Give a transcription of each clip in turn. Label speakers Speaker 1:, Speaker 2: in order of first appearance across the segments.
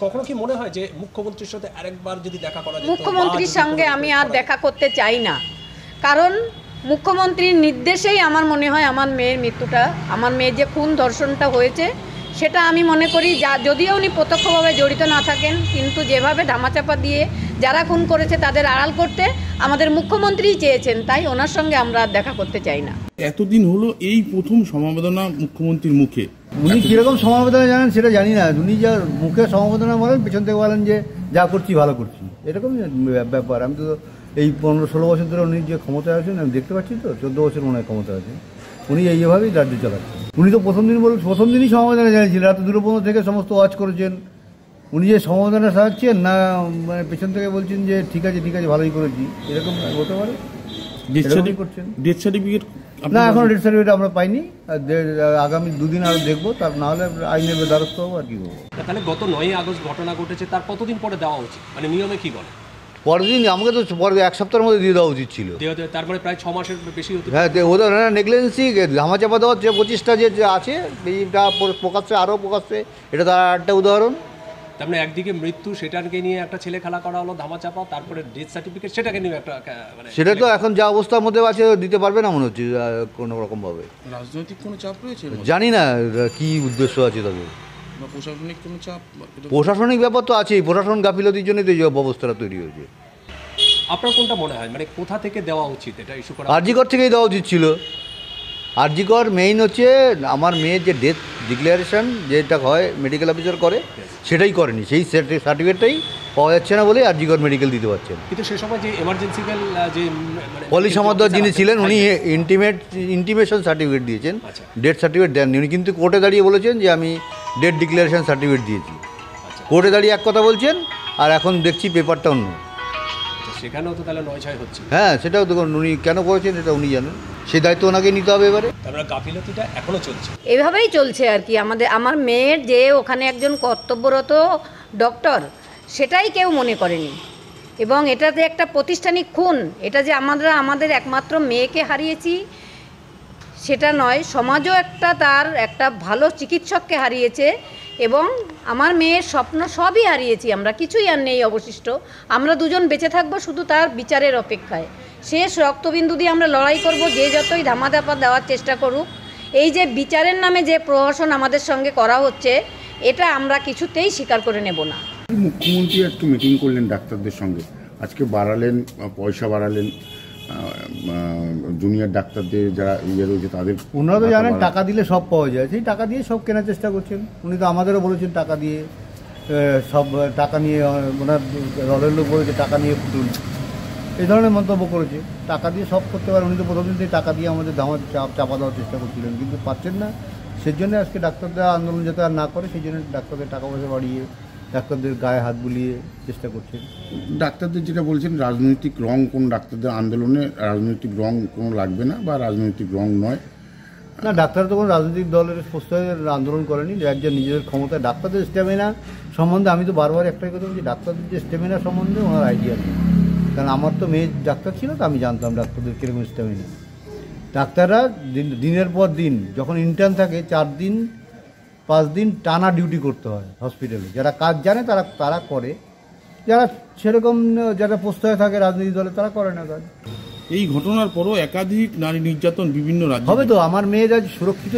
Speaker 1: কখনো কি মনে হয় যে মুখ্যমন্ত্রীর সাথে আরেকবার যদি দেখা করা যেত?
Speaker 2: মুখ্যমন্ত্রীর সঙ্গে আমি আর দেখা করতে চাই না, কারণ মুখ্যমন্ত্রীর নির্দেশেই আমার মনে হয় আমার মেয়ের মৃত্যুটা, আমার মেয়ের যে খুন ধর্ষণটা হয়েছে সেটা আমি মনে করি যদিও উনি প্রত্যক্ষভাবে জড়িত না থাকেন, কিন্তু যেভাবে ধামাচাপা দিয়ে যারা খুন করেছে তাদের আড়াল করতে আমাদের মুখ্যমন্ত্রীই চেয়েছেন, তাই ওনার সঙ্গে আমরা আর দেখা করতে চাই না।
Speaker 3: এতদিন হলো এই প্রথম সমবেদনা মুখ্যমন্ত্রীর মুখে।
Speaker 4: উনি কীরকম সমবেদনা জানেন সেটা জানি না, উনি যা মুখে সমবেদনা বলেন পেছন থেকে বলেন যে যা করছি ভালো করছি, এরকমই ব্যাপার। আমি তো এই 15-16 বছর ধরে উনি যে ক্ষমতায় আছেন আমি দেখতে পাচ্ছি, তো 14 বছর মনে হয় ক্ষমতায় আছেন উনি, এইভাবেই রাজ্য চালাচ্ছেন। উনি তো প্রথম দিনই সমবেদনা জানিয়েছিলেন, রাত 2:15 থেকে সমস্ত ওয়াচ করেছেন। উনি যে সমবেদনা সাজাচ্ছেন না, মানে পেছন থেকে বলছেন যে ঠিক আছে ভালোই করেছি, এরকম হতে পারে।
Speaker 3: ডেথ সার্টিফিকেট
Speaker 4: না, এখন ডেথ সার্টিফিকেট আমরা পাইনি, আগামী 2 দিন আরো দেখবো, তার না হলে আইনের দ্বারস্থ হবো আর কি করবো।
Speaker 1: তাহলে গত 9 আগস্ট ঘটনা ঘটেছে, তার কতদিন পরে দেওয়া উচিত, মানে নিয়মে কি বলে?
Speaker 4: পরের দিন আমাকে তো পরে 1 সপ্তাহের মধ্যে দিয়ে দেওয়া উচিত ছিল।
Speaker 1: তারপরে প্রায় 6 মাসের বেশি হতে।
Speaker 4: হ্যাঁ, ওদের নেগলিজেন্সি, ধামাচাপা দেওয়ার যে 25টা যে আছে এইটা প্রকাশ্যে আরও প্রকাশ্যে, এটা তার একটা উদাহরণ।
Speaker 1: তার মানে একদিকে মৃত্যু, সেটাকে নিয়ে একটা ছেলে খেলা করা হলো ধামাচাপা, তারপরে ডেথ সার্টিফিকেট সেটাকে নিয়ে একটা, মানে
Speaker 4: সেটা তো এখন যা অবস্থার মধ্যে আছে দিতে পারবে না মনে হচ্ছে কোনো রকমভাবে।
Speaker 3: রাজনৈতিক কোনো চাপ রয়েছে
Speaker 4: জানি না কি উদ্দেশ্য আছে তাদের,
Speaker 3: প্রশাসনিক কোনো চাপ।
Speaker 4: প্রশাসনিক ব্যাপার তো আছেই, প্রশাসন গাফিলতির জন্যই তো এই অবস্থাটা তৈরি হয়েছে।
Speaker 1: আপনার কোনটা মনে হয়, মানে কোথা থেকে দেওয়া উচিত এটা ইস্যু করা?
Speaker 4: আরজিকর থেকেই দেওয়া উচিত ছিল। আরজিকর মেইন হচ্ছে আমার মেয়ের যে ডেথ ডিক্লারেশন যেটা হয় মেডিকেল অফিসার করে, সেটাই করেনি, সেই সার্টিফিকেটটাই পাওয়া যাচ্ছে না বলে আরজিকর মেডিকেল দিতে পারছেন।
Speaker 1: কিন্তু সে সময় যে এমার্জেন্সিক্যাল যে
Speaker 4: পলিশ সমাদর যিনি ছিলেন উনি ইন্টিমেশন সার্টিফিকেট দিয়েছেন, ডেথ সার্টিফিকেট দেননি উনি, কিন্তু কোর্টে দাঁড়িয়ে বলেছেন যে আমি ডেথ ডিক্লারেশন সার্টিফিকেট দিয়েছি। কোর্টে দাঁড়িয়ে এক কথা বলছেন, আর এখন দেখছি পেপারটা অন্য।
Speaker 1: সেখানেও তো তাহলে 9-6 হচ্ছে।
Speaker 4: হ্যাঁ, সেটাও দেখুন উনি কেন করেছেন সেটা উনি জানেন, সেই দায়িত্ব ওনাকে নিতে হবে এবারে।
Speaker 1: আমরা গাফিলতিটা এখনো চলছে,
Speaker 2: এভাবেই চলছে আর কি। আমার মেয়ের যে ওখানে একজন কর্তব্যরত ডক্টর, সেটাই কেউ মনে করেনি, এবং এটা যে একটা প্রাতিষ্ঠানিক খুন, এটা যে আমাদের একমাত্র মেয়েকে হারিয়েছি সেটা নয়, সমাজও তার একটা ভালো চিকিৎসককে হারিয়েছে, এবং আমার মেয়ের স্বপ্ন সবই হারিয়েছি আমরা, কিছুই আর নেই অবশিষ্ট। আমরা দুজন বেঁচে থাকবো শুধু তার বিচারের অপেক্ষায়, শেষ রক্তবিন্দু দিয়ে আমরা লড়াই করব, যে যতই ধামাধাপা দেওয়ার চেষ্টা করুক। এই যে বিচারের নামে যে প্রহসন আমাদের সঙ্গে করা হচ্ছে, এটা আমরা কিছুতেই স্বীকার করে নেব না।
Speaker 5: মুখ্যমন্ত্রী একটু মিটিং করলেন ডাক্তারদের সঙ্গে, আজকে বাড়ালেন, পয়সা বাড়ালেন জুনিয়র ডাক্তারদের যারা ইয়ে রয়েছে তাদের।
Speaker 4: ওনারা তো জানেন টাকা দিলে সব পাওয়া যায়, সেই টাকা দিয়ে সব কেনার চেষ্টা করছেন। উনি তো আমাদেরও বলেছেন টাকা দিয়ে সব, টাকা নিয়ে ওনার দলের লোক বলেছে টাকা নিয়ে ফুটুন, এই ধরনের মন্তব্য করেছে। টাকা দিয়ে সব করতে পারে, উনি তো প্রথম দিন থেকে টাকা দিয়ে আমাদের চাপা দেওয়ার চেষ্টা করছিলেন, কিন্তু পাচ্ছেন না। সেই জন্য আজকে ডাক্তারদের আন্দোলন যাতে আর না করে, সেই জন্য ডাক্তারদের টাকা পয়সা বাড়িয়ে ডাক্তারদের গায়ে হাত বুলিয়ে চেষ্টা করছেন।
Speaker 5: ডাক্তারদের যেটা বলছেন রাজনৈতিক রং, কোন ডাক্তারদের আন্দোলনে রাজনৈতিক রং কোনো লাগবে না বা রাজনৈতিক রং নয়
Speaker 4: না, ডাক্তার তো কোনো রাজনৈতিক দলের প্রশ্রয়ে আন্দোলন করেনি, একজন নিজেদের ক্ষমতায়। ডাক্তারদের স্ট্যামিনা সম্বন্ধে আমি তো বারবার একটাই কথা বলছি, ডাক্তারদের যে স্ট্যামিনা সম্বন্ধে ওনার আইডিয়া নেই, কারণ আমার তো মেয়ে ডাক্তার ছিল, তো আমি জানতাম ডাক্তারদের কীরকম স্ট্যামিনা। ডাক্তাররা দিনের পর দিন যখন ইন্টার্ন থাকে 4 দিন 5 দিন টানা ডিউটি করতে হয় হসপিটালে। যারা কাজ জানে তারা করে, যারা সেরকম যারা প্রশ্রয়ে থাকে রাজনৈতিক দলে তারা করে না কাজ।
Speaker 3: এই ঘটনার পরও একাধিক নারী নির্যাতন বিভিন্ন রাজ্যে
Speaker 4: হবে তো। আমার মেয়ের আজ সুরক্ষিত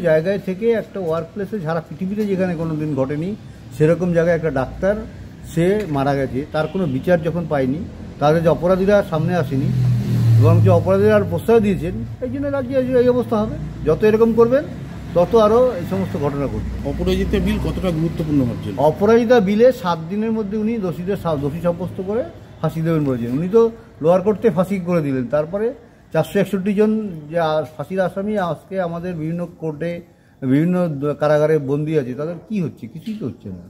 Speaker 4: জায়গায় থেকে একটা ওয়ার্ক প্লেসে, সারা পৃথিবীতে যেখানে কোনো দিন ঘটেনি সেরকম জায়গায় একটা ডাক্তার সে মারা গেছে, তার কোনো বিচার যখন পায়নি, তাদের যে অপরাধীরা সামনে আসেনি এবং যে অপরাধীরা আর প্রশ্রয় দিয়েছেন, এই জন্য রাজ্যে এই অবস্থা হবে। যত এরকম করবেন তত আরও এই সমস্ত ঘটনা ঘটবে।
Speaker 3: অপরাজিতা বিল কতটা গুরুত্বপূর্ণ ভাবছেন?
Speaker 4: অপরাজিতা বিলে 7 দিনের মধ্যে উনি দোষী সাব্যস্ত করে ফাঁসি দেবেন বলেছেন। উনি তো লোয়ার কোর্টে ফাঁসি করে দিলেন, তারপরে 461 জন যে ফাঁসির আসামি আজকে আমাদের বিভিন্ন কোর্টে বিভিন্ন কারাগারে বন্দী আছে, তাদের কি হচ্ছে? কিছুই তো হচ্ছে না।